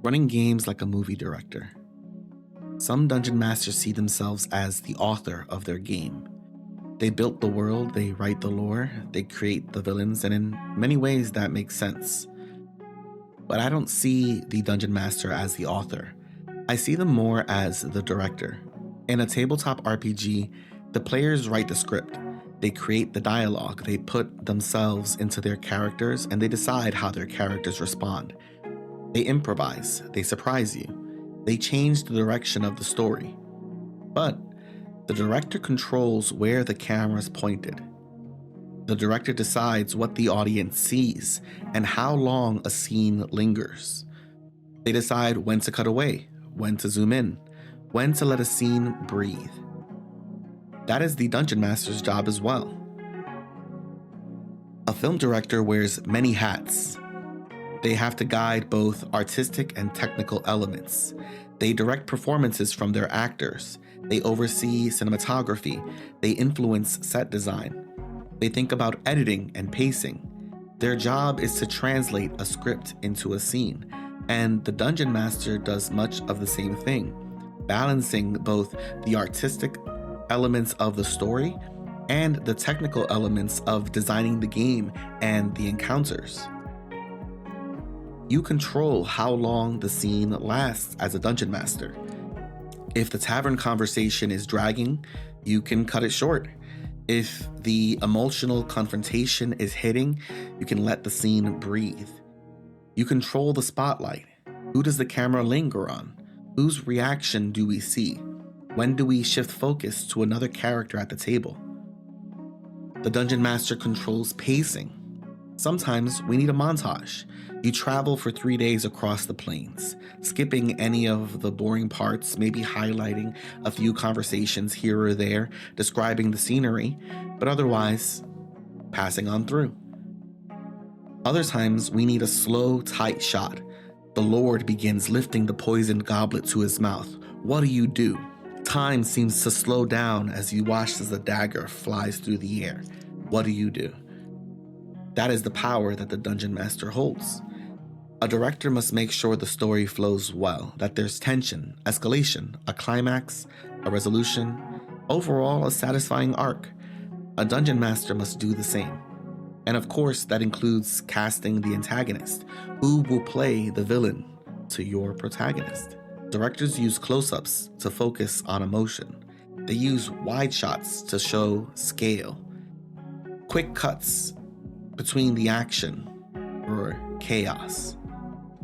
Running games like a movie director. Some dungeon masters see themselves as the author of their game. They built the world, they write the lore, they create the villains, and in many ways that makes sense. But I don't see the dungeon master as the author. I see them more as the director. In a tabletop RPG, the players write the script. They create the dialogue, they put themselves into their characters, and they decide how their characters respond. They improvise, they surprise you, they change the direction of the story. But the director controls where the camera's pointed. The director decides what the audience sees and how long a scene lingers. They decide when to cut away, when to zoom in, when to let a scene breathe. That is the dungeon master's job as well. A film director wears many hats. They have to guide both artistic and technical elements. They direct performances from their actors. They oversee cinematography. They influence set design. They think about editing and pacing. Their job is to translate a script into a scene, and the dungeon master does much of the same thing, balancing both the artistic elements of the story and the technical elements of designing the game and the encounters. You control how long the scene lasts as a dungeon master. If the tavern conversation is dragging, you can cut it short. If the emotional confrontation is hitting, you can let the scene breathe. You control the spotlight. Who does the camera linger on? Whose reaction do we see? When do we shift focus to another character at the table? The dungeon master controls pacing. Sometimes we need a montage. You travel for 3 days across the plains, skipping any of the boring parts, maybe highlighting a few conversations here or there, describing the scenery, but otherwise passing on through. Other times we need a slow, tight shot. The Lord begins lifting the poisoned goblet to his mouth. What do? Time seems to slow down as you watch as the dagger flies through the air. What do? That is the power that the dungeon master holds. A director must make sure the story flows well, that there's tension, escalation, a climax, a resolution, overall a satisfying arc. A dungeon master must do the same. And of course, that includes casting the antagonist. Who will play the villain to your protagonist? Directors use close-ups to focus on emotion. They use wide shots to show scale. Quick cuts between the action or chaos.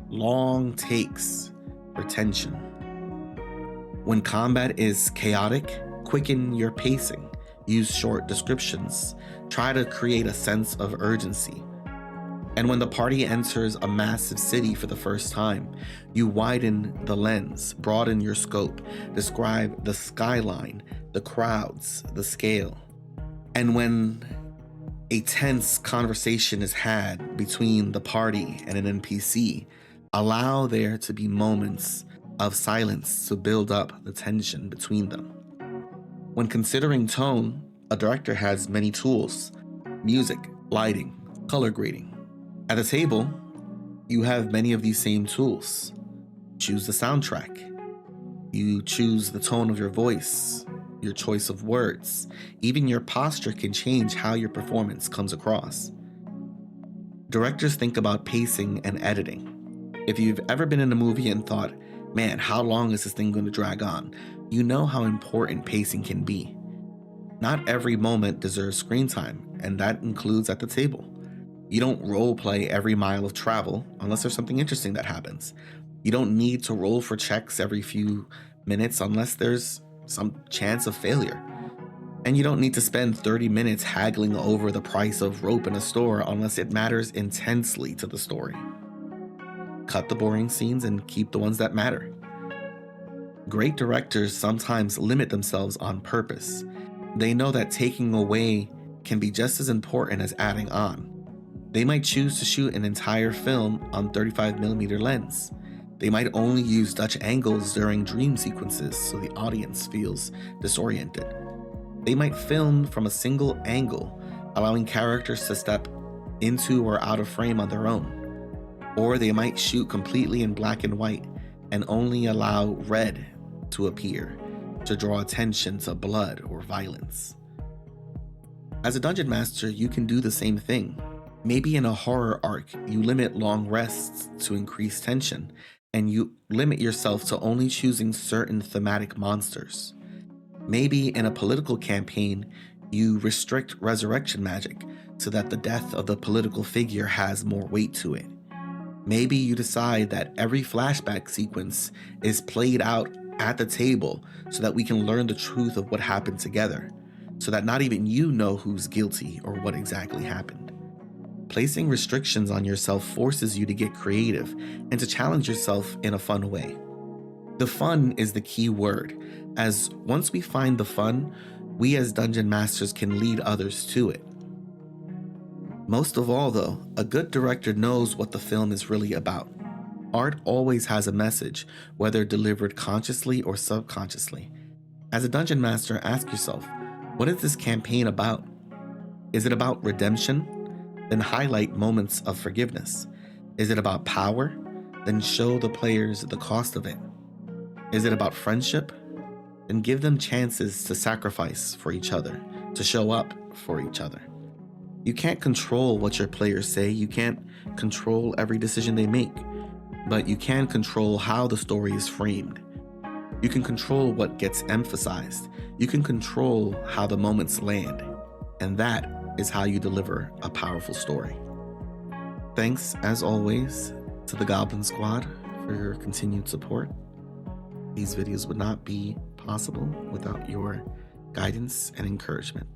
Long takes for tension. When combat is chaotic, quicken your pacing. Use short descriptions. Try to create a sense of urgency. And when the party enters a massive city for the first time, you widen the lens, broaden your scope, describe the skyline, the crowds, the scale. And when a tense conversation is had between the party and an NPC, allow there to be moments of silence to build up the tension between them. When considering tone, a director has many tools: music, lighting, color grading. At the table, you have many of these same tools. Choose the soundtrack. You choose the tone of your voice, your choice of words. Even your posture can change how your performance comes across. Directors think about pacing and editing. If you've ever been in a movie and thought, man, how long is this thing going to drag on? You know how important pacing can be. Not every moment deserves screen time, and that includes at the table. You don't role play every mile of travel unless there's something interesting that happens. You don't need to roll for checks every few minutes unless there's some chance of failure. And you don't need to spend 30 minutes haggling over the price of rope in a store unless it matters intensely to the story. Cut the boring scenes and keep the ones that matter. Great directors sometimes limit themselves on purpose. They know that taking away can be just as important as adding on. They might choose to shoot an entire film on 35mm lens. They might only use Dutch angles during dream sequences so the audience feels disoriented. They might film from a single angle, allowing characters to step into or out of frame on their own. Or they might shoot completely in black and white and only allow red to appear to draw attention to blood or violence. As a dungeon master, you can do the same thing. Maybe in a horror arc, you limit long rests to increase tension, and you limit yourself to only choosing certain thematic monsters. Maybe in a political campaign, you restrict resurrection magic so that the death of the political figure has more weight to it. Maybe you decide that every flashback sequence is played out at the table so that we can learn the truth of what happened together, so that not even you know who's guilty or what exactly happened. Placing restrictions on yourself forces you to get creative and to challenge yourself in a fun way. The fun is the key word, as once we find the fun, we as dungeon masters can lead others to it. Most of all though, a good director knows what the film is really about. Art always has a message, whether delivered consciously or subconsciously. As a dungeon master, ask yourself, what is this campaign about? Is it about redemption? Then highlight moments of forgiveness. Is it about power? Then show the players the cost of it. Is it about friendship? Then give them chances to sacrifice for each other, to show up for each other. You can't control what your players say, you can't control every decision they make, but you can control how the story is framed. You can control what gets emphasized. You can control how the moments land. And that is how you deliver a powerful story. Thanks, as always, to the Goblin Squad for your continued support. These videos would not be possible without your guidance and encouragement.